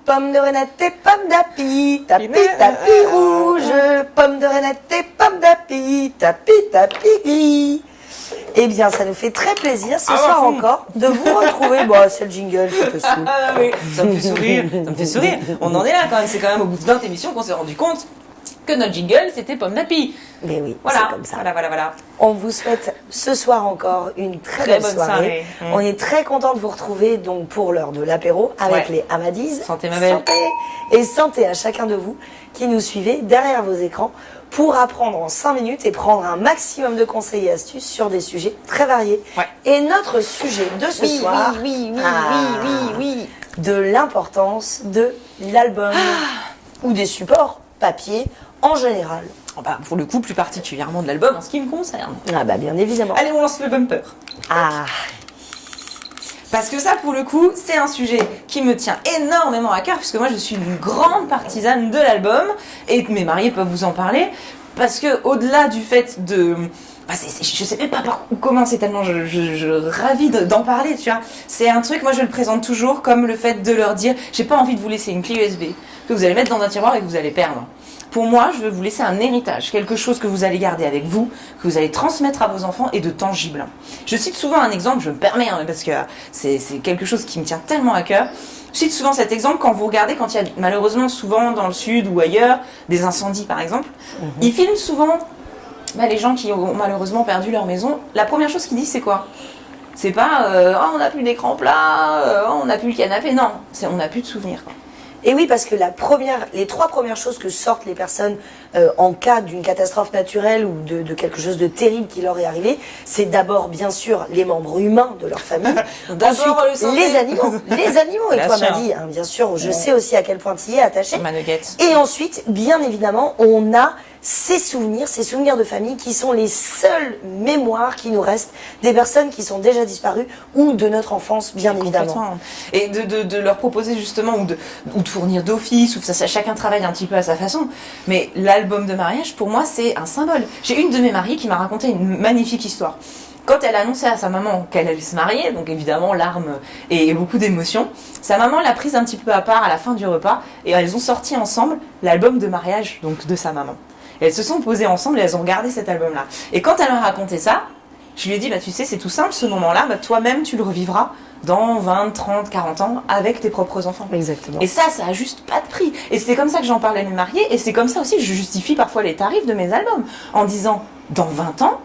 Pomme de Renette et pomme d'api, tapis, tapis rouge. Pomme de Renette et pomme d'api, tapis, tapis gris. Eh bien, ça nous fait très plaisir ce soir encore de vous retrouver. Bon, c'est le jingle qui te saoule. Ah oui, ça me fait sourire, ça me fait sourire. On en est là quand même, c'est quand même au bout de 20 émissions qu'on s'est rendu compte que notre jingle c'était Pomme d'api. Mais oui, voilà, c'est comme ça. Voilà. On vous souhaite ce soir encore une très belle bonne soirée. On est très content de vous retrouver donc pour l'heure de l'apéro avec les Amadis. Santé ma belle. Santé et santé à chacun de vous qui nous suivez derrière vos écrans pour apprendre en 5 minutes et prendre un maximum de conseils et astuces sur des sujets très variés. Ouais. Et notre sujet de ce soir, oui. de l'importance de l'album ou des supports papier en général. Bah, pour le coup, plus particulièrement de l'album en ce qui me concerne. Ah bah bien évidemment. Allez, on lance le bumper. Ah, Parce que ça, pour le coup, c'est un sujet qui me tient énormément à cœur, puisque moi, je suis une grande partisane de l'album, et mes mariés peuvent vous en parler, parce que au-delà du fait de... Bah, je sais même pas par où commencer tellement je ravie d'en parler, tu vois. C'est un truc, moi je le présente toujours comme le fait de leur dire, j'ai pas envie de vous laisser une clé USB que vous allez mettre dans un tiroir et que vous allez perdre. Pour moi, je veux vous laisser un héritage, quelque chose que vous allez garder avec vous, que vous allez transmettre à vos enfants et de tangible. Je cite souvent un exemple, je me permets, parce que c'est quelque chose qui me tient tellement à cœur. Je cite souvent cet exemple quand vous regardez, quand il y a malheureusement souvent dans le sud ou ailleurs, des incendies par exemple, ils filment souvent les gens qui ont malheureusement perdu leur maison. La première chose qu'ils disent, c'est quoi ? C'est pas on n'a plus d'écran plat, on n'a plus le canapé, non, c'est on n'a plus de souvenirs. et oui, parce que les 3 premières choses que sortent les personnes en cas d'une catastrophe naturelle ou de quelque chose de terrible qui leur est arrivé, c'est d'abord, bien sûr, les membres humains de leur famille. D'abord, Ensuite, les animaux. Et Bien toi, sûr. Maddy, bien sûr, je sais aussi à quel point tu y es attaché. Ma nugget. Et ensuite, bien évidemment, on a ces souvenirs de famille qui sont les seules mémoires qui nous restent des personnes qui sont déjà disparues ou de notre enfance, bien évidemment. Et de leur proposer justement, ou de fournir d'office, ou ça, chacun travaille un petit peu à sa façon. Mais l'album de mariage, pour moi, c'est un symbole. J'ai une de mes mariées qui m'a raconté une magnifique histoire. Quand elle a annoncé à sa maman qu'elle allait se marier, donc évidemment larmes et beaucoup d'émotions, sa maman l'a prise un petit peu à part à la fin du repas et elles ont sorti ensemble l'album de mariage donc de sa maman. Et elles se sont posées ensemble et elles ont regardé cet album-là. Et quand elle m'a raconté ça, je lui ai dit, tu sais, c'est tout simple ce moment-là, toi-même tu le revivras dans 20, 30, 40 ans avec tes propres enfants. Exactement. Et ça a juste pas de prix. Et c'est comme ça que j'en parle à mes mariés et c'est comme ça aussi que je justifie parfois les tarifs de mes albums en disant, dans 20 ans,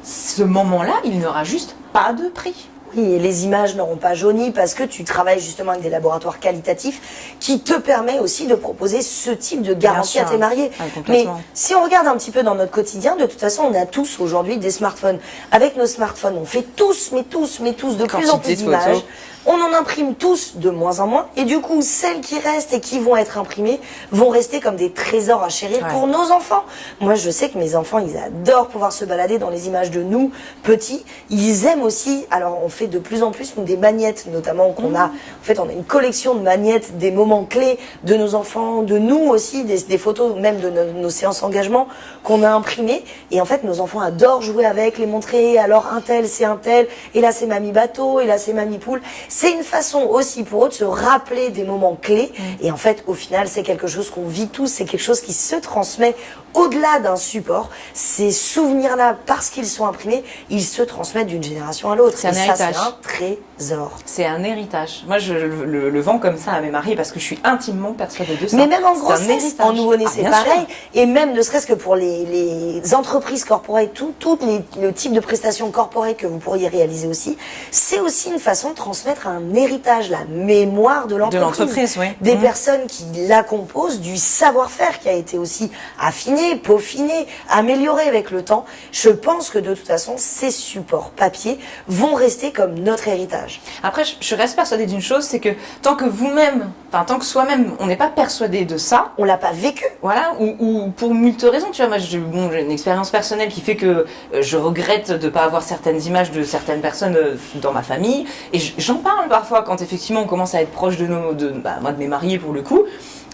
ce moment-là, il n'aura juste pas de prix. Oui, et les images n'auront pas jauni parce que tu travailles justement avec des laboratoires qualitatifs qui te permet aussi de proposer ce type de garantie à tes mariés. Mais si on regarde un petit peu dans notre quotidien, de toute façon, on a tous aujourd'hui des smartphones. Avec nos smartphones, on fait tous de plus en plus d'images. On en imprime tous de moins en moins. Et du coup, celles qui restent et qui vont être imprimées vont rester comme des trésors à chérir pour nos enfants. Moi, je sais que mes enfants, ils adorent pouvoir se balader dans les images de nous, petits. Ils aiment aussi, alors on fait de plus en plus des magnettes, notamment qu'on a. En fait, on a une collection de magnettes, des moments clés de nos enfants, de nous aussi, des photos même de nos séances engagement qu'on a imprimées. Et en fait, nos enfants adorent jouer avec, les montrer. Alors, un tel, c'est un tel. Et là, c'est mamie bateau. Et là, c'est mamie poule. C'est une façon aussi pour eux de se rappeler des moments clés. Et en fait, au final, c'est quelque chose qu'on vit tous. C'est quelque chose qui se transmet au-delà d'un support. Ces souvenirs-là, parce qu'ils sont imprimés, ils se transmettent d'une génération à l'autre. C'est un héritage. Ça, c'est un trésor. C'est un héritage. Moi, je le vends comme ça à mes maris parce que je suis intimement persuadée de ça. Mais même en grossesse, en nouveau-né, c'est pareil. Et même ne serait-ce que pour les entreprises corporate, tout le type de prestations corporate que vous pourriez réaliser aussi, c'est aussi une façon de transmettre un héritage, la mémoire de l'entreprise. Des personnes qui la composent, du savoir-faire qui a été aussi affiné, peaufiné, amélioré avec le temps. Je pense que de toute façon, ces supports papier vont rester comme notre héritage. Après, je reste persuadée d'une chose, c'est que tant que vous-même, tant que soi-même, on n'est pas persuadé de ça, on l'a pas vécu. Voilà, ou pour multiples raisons, tu vois, moi j'ai une expérience personnelle qui fait que je regrette de ne pas avoir certaines images de certaines personnes dans ma famille, et j'en parle parfois quand effectivement on commence à être proche moi de mes mariés pour le coup.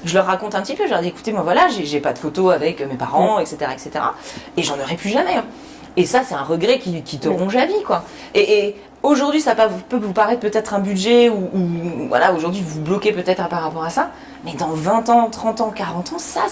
Je leur raconte un petit peu, je leur dis écoutez, moi voilà, j'ai pas de photos avec mes parents, etc., etc. Et j'en aurai plus jamais. Et ça, c'est un regret qui te ronge la vie, quoi. Et aujourd'hui, ça peut vous paraître peut-être un budget ou voilà, aujourd'hui, vous vous bloquez peut-être par rapport à ça. Mais dans 20 ans, 30 ans, 40 ans, ça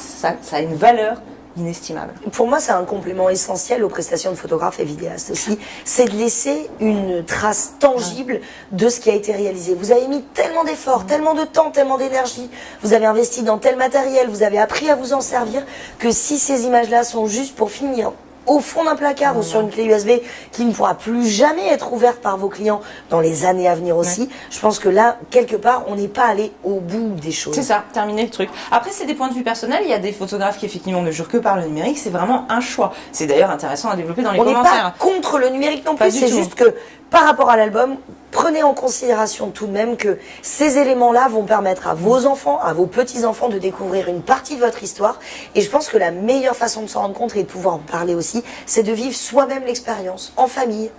a une valeur inestimable. Pour moi, c'est un complément essentiel aux prestations de photographes et vidéastes aussi. C'est de laisser une trace tangible de ce qui a été réalisé. Vous avez mis tellement d'efforts, tellement de temps, tellement d'énergie. Vous avez investi dans tel matériel, vous avez appris à vous en servir, que si ces images-là sont juste pour finir au fond d'un placard ou sur une clé USB qui ne pourra plus jamais être ouverte par vos clients dans les années à venir aussi, je pense que là, quelque part, on n'est pas allé au bout des choses. C'est ça, terminer le truc. Après, c'est des points de vue personnels. Il y a des photographes qui effectivement ne jurent que par le numérique. C'est vraiment un choix. C'est d'ailleurs intéressant à développer dans les commentaires. On n'est pas contre le numérique non plus. C'est juste que par rapport à l'album, prenez en considération tout de même que ces éléments-là vont permettre à vos enfants, à vos petits-enfants de découvrir une partie de votre histoire. Et je pense que la meilleure façon de s'en rendre compte et de pouvoir en parler aussi, c'est de vivre soi-même l'expérience, en famille.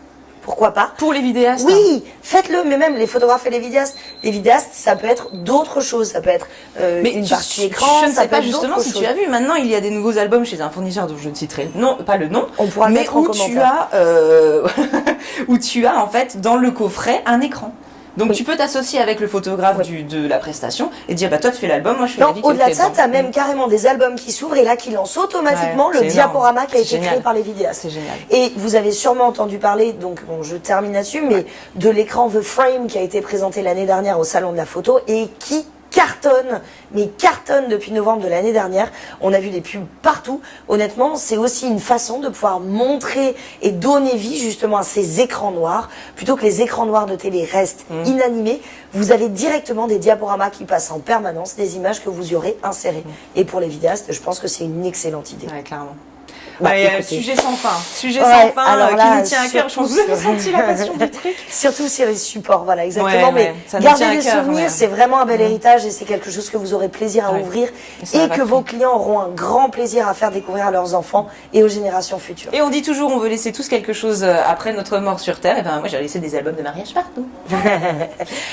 Pourquoi pas? Pour les vidéastes. Oui, faites-le, mais même les photographes et les vidéastes, ça peut être d'autres choses. Ça peut être une partie écran, je ne sais pas peut être justement si tu as vu, maintenant il y a des nouveaux albums chez un fournisseur dont je ne citerai pas le nom. On pourra le mettre en commentaire. Où tu as en fait dans le coffret un écran. Donc tu peux t'associer avec le photographe de la prestation et dire bah toi tu fais l'album, moi je fais la vie. Au-delà de ça, tu as même carrément des albums qui s'ouvrent et là qui lancent automatiquement le diaporama qui a été créé par les vidéastes. C'est génial. Et vous avez sûrement entendu parler, donc bon, je termine là-dessus, mais de l'écran The Frame qui a été présenté l'année dernière au Salon de la Photo et qui cartonne depuis novembre de l'année dernière. On a vu des pubs partout. Honnêtement, c'est aussi une façon de pouvoir montrer et donner vie justement à ces écrans noirs. Plutôt que les écrans noirs de télé restent inanimés, vous avez directement des diaporamas qui passent en permanence, des images que vous y aurez insérées. Et pour les vidéastes, je pense que c'est une excellente idée. Ouais, clairement. Sujet sans fin, qui nous tient à cœur. Je pense que vous avez senti la passion du truc. Surtout sur les supports, voilà, exactement. Mais garder les souvenirs, c'est vraiment un bel héritage et c'est quelque chose que vous aurez plaisir à ouvrir et que vos clients auront un grand plaisir à faire découvrir à leurs enfants et aux générations futures. Et on dit toujours, on veut laisser tous quelque chose après notre mort sur Terre. Et ben moi, j'ai laissé des albums de mariage partout.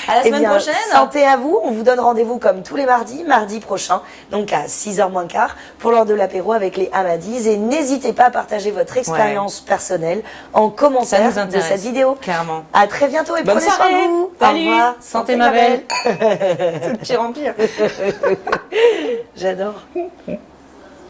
À la semaine prochaine. Santé à vous. On vous donne rendez-vous comme tous les mardis, mardi prochain, donc à 6h moins quart, pour l'heure de l'apéro avec les Hamadis. Et n'hésitez pas à partager votre expérience personnelle en commentaire de cette vidéo. Clairement. À très bientôt et prenez soin de vous. Salut. Au revoir. Santé ma belle. C'est de pire en pire. J'adore.